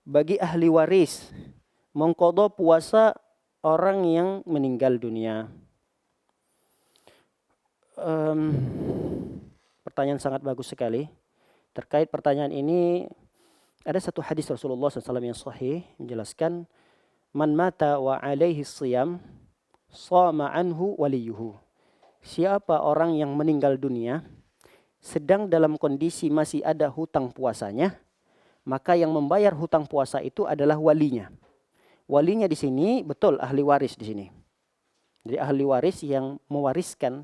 bagi ahli waris mengqadha puasa orang yang meninggal dunia? Pertanyaan sangat bagus sekali. Terkait pertanyaan ini, ada satu hadis Rasulullah SAW yang sahih menjelaskan, man mata wa alaihi siyam shama anhu waliyuhu. Siapa orang yang meninggal dunia sedang dalam kondisi masih ada hutang puasanya, maka yang membayar hutang puasa itu adalah walinya. Walinya di sini betul ahli waris di sini. Jadi ahli waris yang mewariskan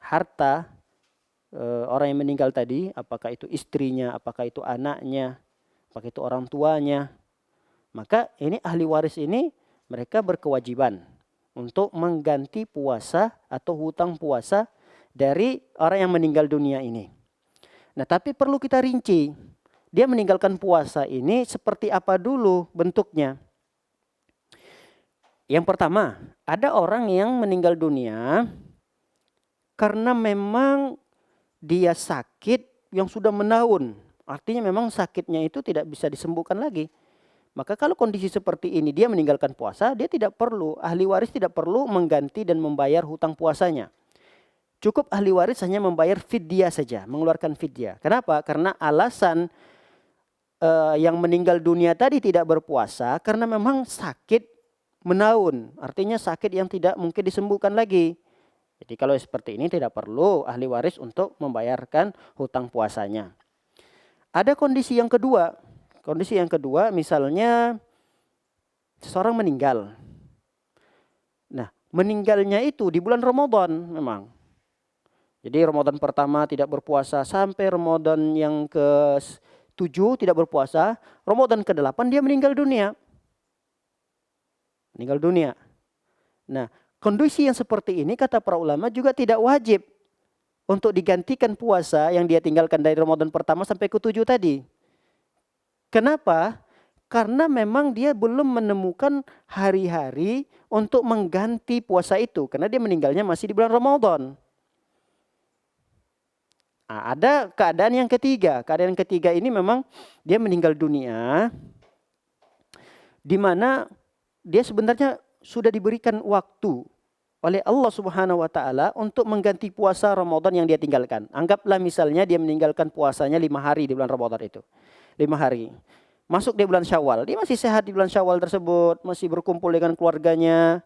harta orang yang meninggal tadi, apakah itu istrinya, apakah itu anaknya, apakah itu orang tuanya. Maka ini ahli waris ini mereka berkewajiban untuk mengganti puasa atau hutang puasa dari orang yang meninggal dunia ini. Nah, tapi perlu kita rinci. Dia meninggalkan puasa ini seperti apa dulu bentuknya? Yang pertama, ada orang yang meninggal dunia karena memang dia sakit yang sudah menahun. Artinya memang sakitnya itu tidak bisa disembuhkan lagi. Maka kalau kondisi seperti ini dia meninggalkan puasa, dia tidak perlu, ahli waris tidak perlu mengganti dan membayar hutang puasanya. Cukup ahli waris hanya membayar fidyah saja, mengeluarkan fidyah. Kenapa? Karena alasan yang meninggal dunia tadi tidak berpuasa karena memang sakit menahun. Artinya sakit yang tidak mungkin disembuhkan lagi. Jadi kalau seperti ini tidak perlu ahli waris untuk membayarkan hutang puasanya. Ada kondisi yang kedua. Kondisi yang kedua misalnya seseorang meninggal. Nah, meninggalnya itu di bulan Ramadan memang. Jadi Ramadan pertama tidak berpuasa sampai Ramadan yang ke-7 tidak berpuasa. Ramadan ke-8 dia meninggal dunia. Meninggal dunia. Nah, kondisi yang seperti ini kata para ulama juga tidak wajib untuk digantikan puasa yang dia tinggalkan dari Ramadan pertama sampai ke-7 tadi. Kenapa? Karena memang dia belum menemukan hari-hari untuk mengganti puasa itu. Karena dia meninggalnya masih di bulan Ramadan. Nah, ada keadaan yang ketiga. Keadaan yang ketiga ini memang dia meninggal dunia. Di mana dia sebenarnya sudah diberikan waktu oleh Allah Subhanahu wa taala untuk mengganti puasa Ramadan yang dia tinggalkan. Anggaplah misalnya dia meninggalkan puasanya 5 hari di bulan Ramadan itu. 5 hari. Masuk di bulan Syawal. Dia masih sehat di bulan Syawal tersebut. Masih berkumpul dengan keluarganya.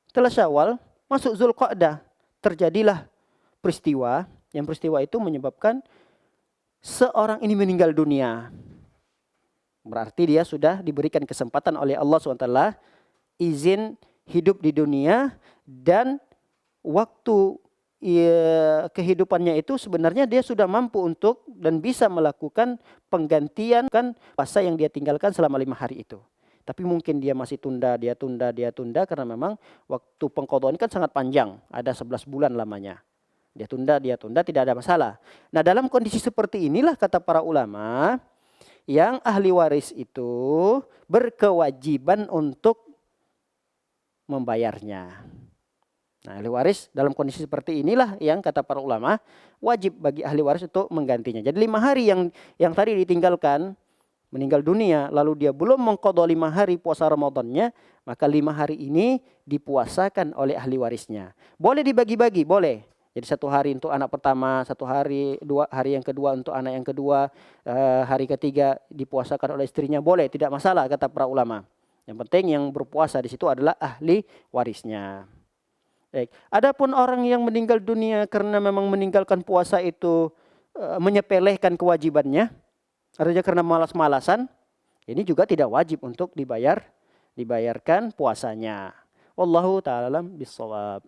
Setelah Syawal, masuk Zulqa'dah. Terjadilah peristiwa. Yang peristiwa itu menyebabkan seorang ini meninggal dunia. Berarti dia sudah diberikan kesempatan oleh Allah SWT. Izin hidup di dunia. Dan waktu kehidupannya itu sebenarnya dia sudah mampu untuk dan bisa melakukan penggantian kan puasa yang dia tinggalkan selama 5 hari itu. Tapi mungkin dia masih tunda karena memang waktu pengqadaan kan sangat panjang, ada 11 bulan lamanya. Dia tunda tidak ada masalah. Nah, dalam kondisi seperti inilah kata para ulama yang ahli waris itu berkewajiban untuk membayarnya. Nah, ahli waris dalam kondisi seperti inilah yang kata para ulama wajib bagi ahli waris untuk menggantinya. Jadi 5 hari yang tadi ditinggalkan meninggal dunia lalu dia belum mengqadha 5 hari puasa Ramadannya, maka 5 hari ini dipuasakan oleh ahli warisnya. Boleh dibagi-bagi, boleh. Jadi 1 hari untuk anak pertama, 1 hari, 2 hari yang kedua untuk anak yang kedua, hari ketiga dipuasakan oleh istrinya, boleh, tidak masalah kata para ulama. Yang penting yang berpuasa di situ adalah ahli warisnya. Baik. Adapun orang yang meninggal dunia karena memang meninggalkan puasa itu menyepelekan kewajibannya, artinya karena malas-malasan, ini juga tidak wajib untuk dibayarkan puasanya. Wallahu ta'ala alam bissawab.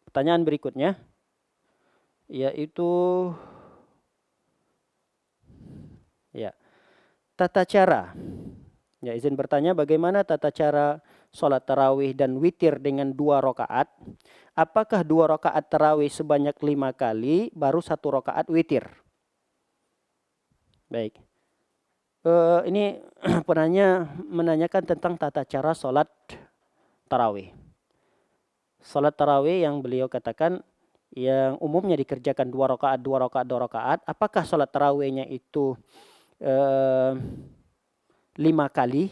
Pertanyaan berikutnya yaitu tata cara. Ya, izin bertanya bagaimana tata cara sholat tarawih dan witir dengan 2 rakaat? Apakah 2 rakaat tarawih sebanyak 5 kali baru 1 rakaat witir? Baik. Ini penanya menanyakan tentang tata cara sholat tarawih. Sholat tarawih yang beliau katakan yang umumnya dikerjakan 2 rakaat, 2 rakaat, 2 rakaat. Apakah sholat tarawihnya itu 5 kali,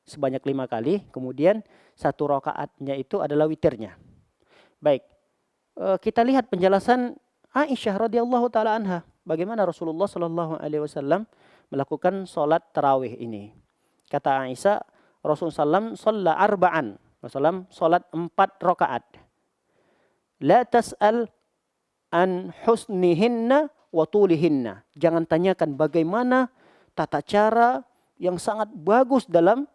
sebanyak 5 kali, kemudian 1 rakaatnya itu adalah witirnya. Baik, kita lihat penjelasan Aisyah radhiyallahu taala anha, bagaimana Rasulullah sallallahu alaihi wasallam melakukan salat tarawih ini. Kata Aisyah, Rasulullah shalla arba'an, Rasulullah salat 4 rakaat. La tas'al an husnihinna wa tulihinna. Jangan tanyakan bagaimana tata cara yang sangat bagus dalam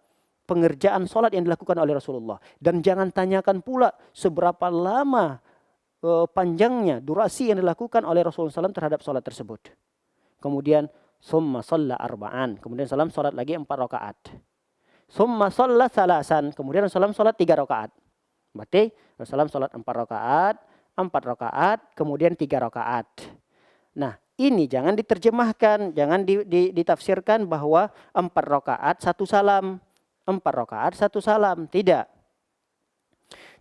pengerjaan sholat yang dilakukan oleh Rasulullah. Dan jangan tanyakan pula seberapa lama panjangnya durasi yang dilakukan oleh Rasulullah SAW terhadap sholat tersebut. Kemudian summa shalla arba'an. Kemudian salam sholat lagi 4 rakaat. Summa shalla salasan. Kemudian Rasulullah sholat 3 rakaat. Berarti Rasulullah sholat 4 rakaat, 4 rakaat, kemudian 3 rakaat. Nah, ini jangan diterjemahkan, jangan ditafsirkan bahwa 4 rakaat 1 salam, 4 rakaat 1 salam. Tidak.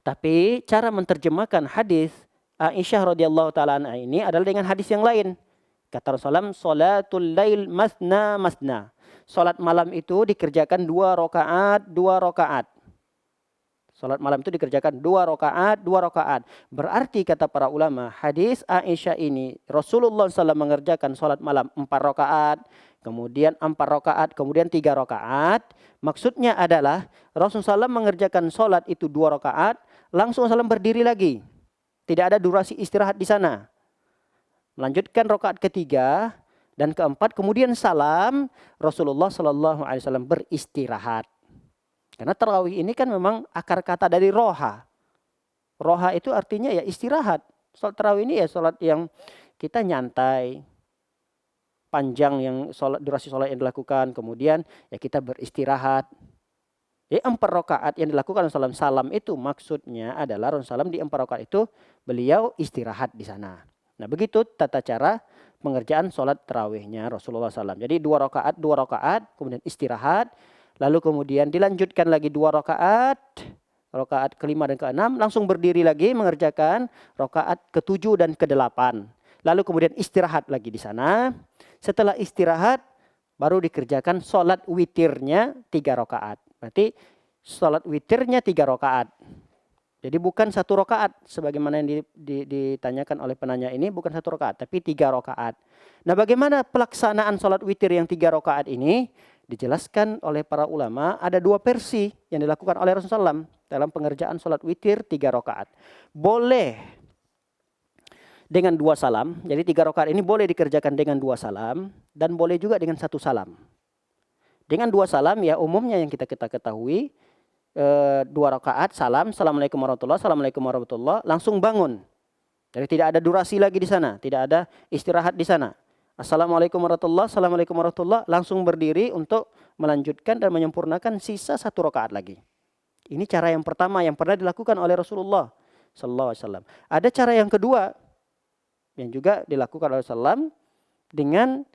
Tapi cara menerjemahkan hadis Aisyah radhiyallahu taala anha ini adalah dengan hadis yang lain. Kata Rasulullah, salatul lail masna masna. Salat malam itu dikerjakan 2 rakaat, 2 rakaat. Salat malam itu dikerjakan 2 rakaat, 2 rakaat. Berarti kata para ulama, hadis Aisyah ini Rasulullah SAW mengerjakan salat malam 4 rakaat, kemudian 4 rakaat, kemudian 3 rakaat. Maksudnya adalah Rasulullah SAW mengerjakan salat itu 2 rakaat, langsung SAW berdiri lagi. Tidak ada durasi istirahat di sana. Melanjutkan rakaat ketiga dan keempat, kemudian salam. Rasulullah SAW beristirahat. Karena tarawih ini kan memang akar kata dari roha. Roha itu artinya ya istirahat. Salat tarawih ini ya salat yang kita nyantai, panjang yang durasi salat yang dilakukan. Kemudian ya kita beristirahat. Jadi 4 rakaat yang dilakukan Rasulullah salam itu maksudnya adalah Rasulullah di 4 rakaat itu beliau istirahat di sana. Nah, begitu tata cara pengerjaan sholat tarawihnya Rasulullah SAW. Jadi 2 rakaat, kemudian istirahat. Lalu kemudian dilanjutkan lagi 2 rakaat, rakaat kelima dan keenam, langsung berdiri lagi mengerjakan rakaat ke-7 dan ke-8. Lalu kemudian istirahat lagi di sana. Setelah istirahat, baru dikerjakan sholat witirnya 3 rakaat. Berarti sholat witirnya 3 rakaat. Jadi bukan 1 rakaat sebagaimana yang ditanyakan oleh penanya ini, bukan 1 rakaat tapi 3 rakaat. Nah, bagaimana pelaksanaan sholat witir yang 3 rakaat ini? Dijelaskan oleh para ulama ada 2 versi yang dilakukan oleh Rasulullah SAW dalam pengerjaan sholat witir 3 rakaat. Boleh dengan 2 salam, jadi 3 rakaat ini boleh dikerjakan dengan 2 salam dan boleh juga dengan 1 salam. Dengan 2 salam ya umumnya yang kita ketahui 2 rakaat salam, assalamualaikum warahmatullah, assalamualaikum warahmatullah, langsung bangun. Jadi tidak ada durasi lagi di sana, tidak ada istirahat di sana. Assalamualaikum warahmatullah, assalamualaikum warahmatullah, langsung berdiri untuk melanjutkan dan menyempurnakan sisa 1 rakaat lagi. Ini cara yang pertama yang pernah dilakukan oleh Rasulullah SAW. Ada cara yang kedua yang juga dilakukan oleh Rasulullah dengan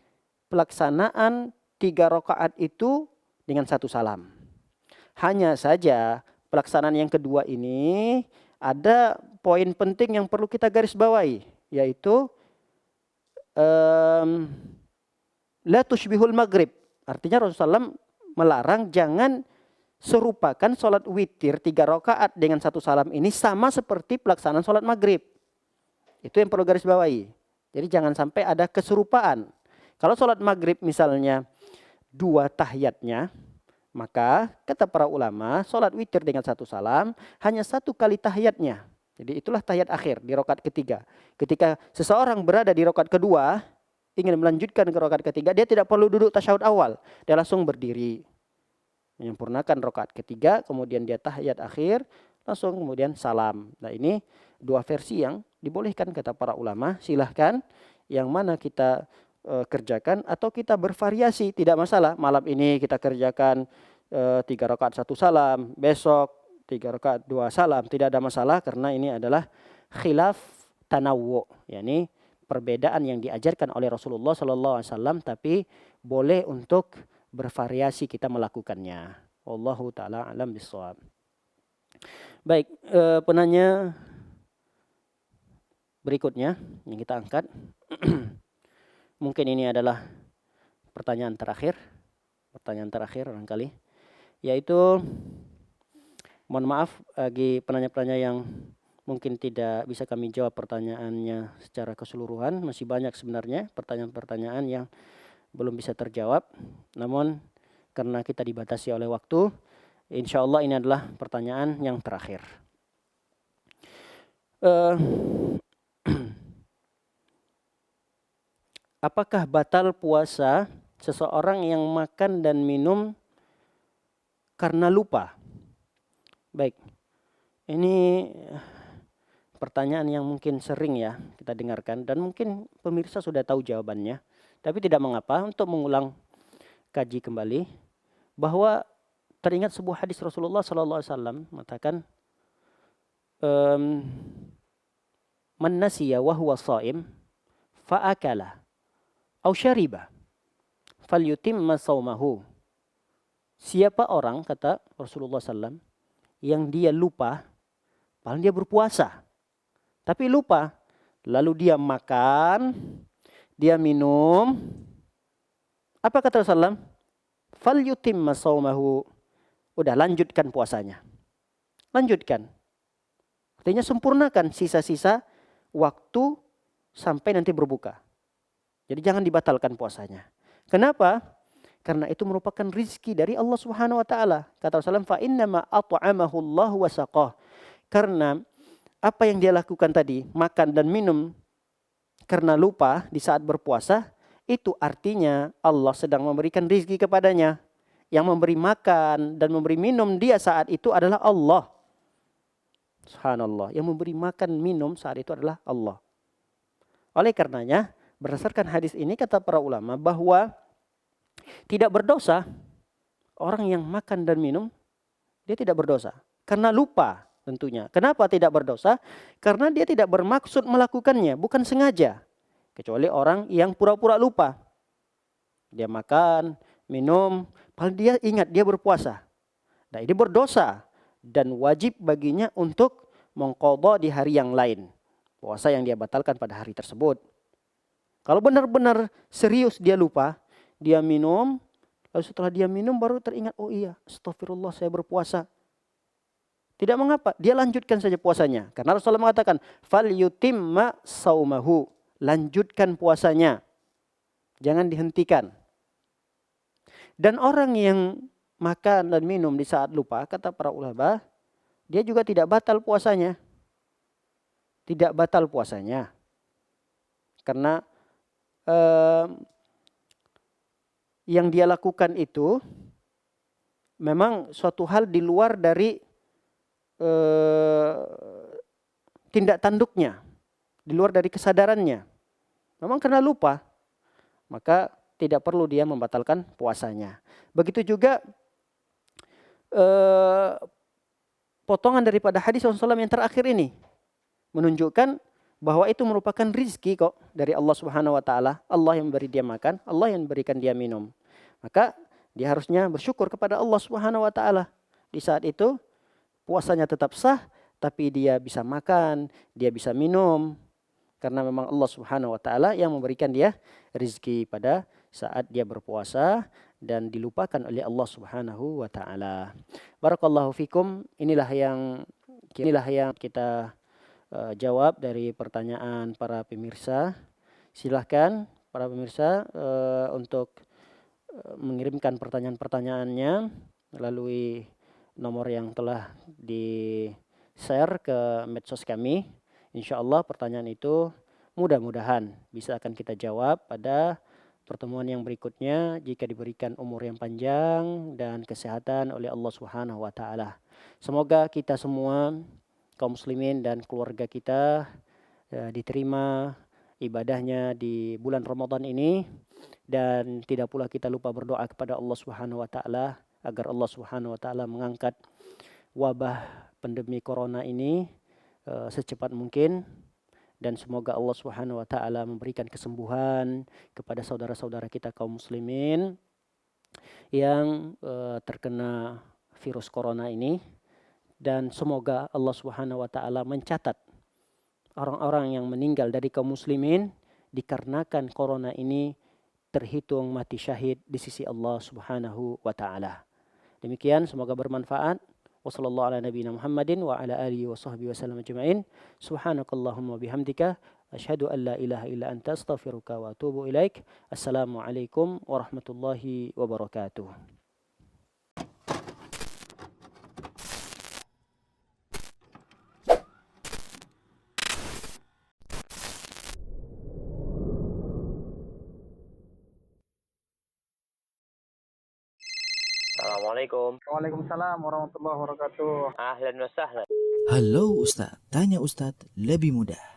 pelaksanaan 3 rakaat itu dengan 1 salam. Hanya saja pelaksanaan yang kedua ini ada poin penting yang perlu kita garis bawahi, yaitu la tushbihul maghrib. Artinya Rasulullah melarang jangan serupakan sholat witir 3 rakaat dengan 1 salam ini sama seperti pelaksanaan sholat maghrib. Itu yang perlu garis bawahi. Jadi jangan sampai ada keserupaan. Kalau sholat maghrib misalnya 2 tahiyatnya, maka kata para ulama sholat witir dengan 1 salam hanya 1 kali tahiyatnya. Jadi itulah tahiyat akhir di rakaat ketiga. Ketika seseorang berada di rakaat kedua ingin melanjutkan ke rakaat ketiga, dia tidak perlu duduk tasyahud awal. Dia langsung berdiri menyempurnakan rakaat ketiga, kemudian dia tahiyat akhir, langsung kemudian salam. Nah, ini 2 versi yang dibolehkan kata para ulama. Silahkan yang mana kita kerjakan atau kita bervariasi, tidak masalah. Malam ini kita kerjakan 3 rakaat 1 salam, besok 3 rakaat 2 salam, tidak ada masalah karena ini adalah khilaf tanawwu, yakni perbedaan yang diajarkan oleh Rasulullah SAW, tapi boleh untuk bervariasi kita melakukannya. Wallahu taala alam bissawab. Baik, penanya berikutnya yang kita angkat. Mungkin ini adalah pertanyaan terakhir barangkali, yaitu mohon maaf bagi penanya-penanya yang mungkin tidak bisa kami jawab pertanyaannya secara keseluruhan. Masih banyak sebenarnya pertanyaan-pertanyaan yang belum bisa terjawab. Namun karena kita dibatasi oleh waktu, insya Allah ini adalah pertanyaan yang terakhir. apakah batal puasa seseorang yang makan dan minum karena lupa? Baik, ini pertanyaan yang mungkin sering ya kita dengarkan dan mungkin pemirsa sudah tahu jawabannya. Tapi tidak mengapa untuk mengulang kaji kembali bahwa teringat sebuah hadis Rasulullah SAW mengatakan, man nasiya wa huwa shaim fa akala aw syariba falyutimma saumahu. Siapa orang, kata Rasulullah SAW, yang dia lupa, padahal dia berpuasa, tapi lupa, lalu dia makan, dia minum, apa kata Rasulullah? Falyutimma saumahu. Udah, lanjutkan puasanya. Lanjutkan. Artinya sempurnakan sisa-sisa waktu sampai nanti berbuka. Jadi jangan dibatalkan puasanya. Kenapa? Karena itu merupakan rizki dari Allah Subhanahu wa taala. Kata Rasulullah, fa innama at'amahu Allah wa saqah. Karena apa yang dia lakukan tadi, makan dan minum karena lupa di saat berpuasa, itu artinya Allah sedang memberikan rizki kepadanya. Yang memberi makan dan memberi minum dia saat itu adalah Allah. Subhanallah, yang memberi makan minum saat itu adalah Allah. Oleh karenanya, berdasarkan hadis ini kata para ulama bahwa tidak berdosa orang yang makan dan minum, dia tidak berdosa karena lupa tentunya. Kenapa tidak berdosa? Karena dia tidak bermaksud melakukannya, bukan sengaja. Kecuali orang yang pura-pura lupa. Dia makan, minum, padahal dia ingat dia berpuasa. Nah, ini berdosa dan wajib baginya untuk mengqadha di hari yang lain puasa yang dia batalkan pada hari tersebut. Kalau benar-benar serius dia lupa, dia minum, lalu setelah dia minum baru teringat, oh iya, astagfirullah saya berpuasa. Tidak mengapa, dia lanjutkan saja puasanya. Karena Rasulullah mengatakan, falyutimma saumahu, lanjutkan puasanya. Jangan dihentikan. Dan orang yang makan dan minum di saat lupa, kata para ulama, dia juga tidak batal puasanya. Tidak batal puasanya. Karena yang dia lakukan itu memang suatu hal di luar dari tindak tanduknya, di luar dari kesadarannya. Memang karena lupa, maka tidak perlu dia membatalkan puasanya. Begitu juga potongan daripada hadis Rasulullah yang terakhir ini menunjukkan bahwa itu merupakan rizki kok dari Allah Subhanahu wa taala. Allah yang memberi dia makan, Allah yang memberikan dia minum. Maka dia harusnya bersyukur kepada Allah Subhanahu wa taala. Di saat itu puasanya tetap sah, tapi dia bisa makan, dia bisa minum. Karena memang Allah Subhanahu wa taala yang memberikan dia rizki pada saat dia berpuasa dan dilupakan oleh Allah Subhanahu wa taala. Barakallahu fikum. Inilah yang kita jawab dari pertanyaan para pemirsa. Silahkan para pemirsa untuk mengirimkan pertanyaan-pertanyaannya melalui nomor yang telah di-share ke medsos kami. Insyaallah pertanyaan itu mudah-mudahan bisa akan kita jawab pada pertemuan yang berikutnya jika diberikan umur yang panjang dan kesehatan oleh Allah Subhanahu wa taala. Semoga kita semua kaum muslimin dan keluarga kita diterima ibadahnya di bulan Ramadan ini, dan tidak pula kita lupa berdoa kepada Allah Subhanahu wa taala agar Allah Subhanahu wa taala mengangkat wabah pandemi corona ini secepat mungkin, dan semoga Allah Subhanahu wa taala memberikan kesembuhan kepada saudara-saudara kita kaum muslimin yang terkena virus corona ini. Dan semoga Allah Subhanahu wa taala mencatat orang-orang yang meninggal dari kaum muslimin dikarenakan corona ini terhitung mati syahid di sisi Allah Subhanahu wa taala. Demikian, semoga bermanfaat. Wassallallahu ala nabiyina Muhammadin wa ala alihi wa sahbihi wasallam ajma'in. Subhanakallahumma bihamdika asyhadu an la ilaha illa anta astaghfiruka wa atubu ilaik. Assalamualaikum warahmatullahi wabarakatuh. Assalamualaikum. Waalaikumsalam warahmatullahi wabarakatuh. Ahlan wa sahlan. Halo Ustadz, tanya Ustadz lebih mudah.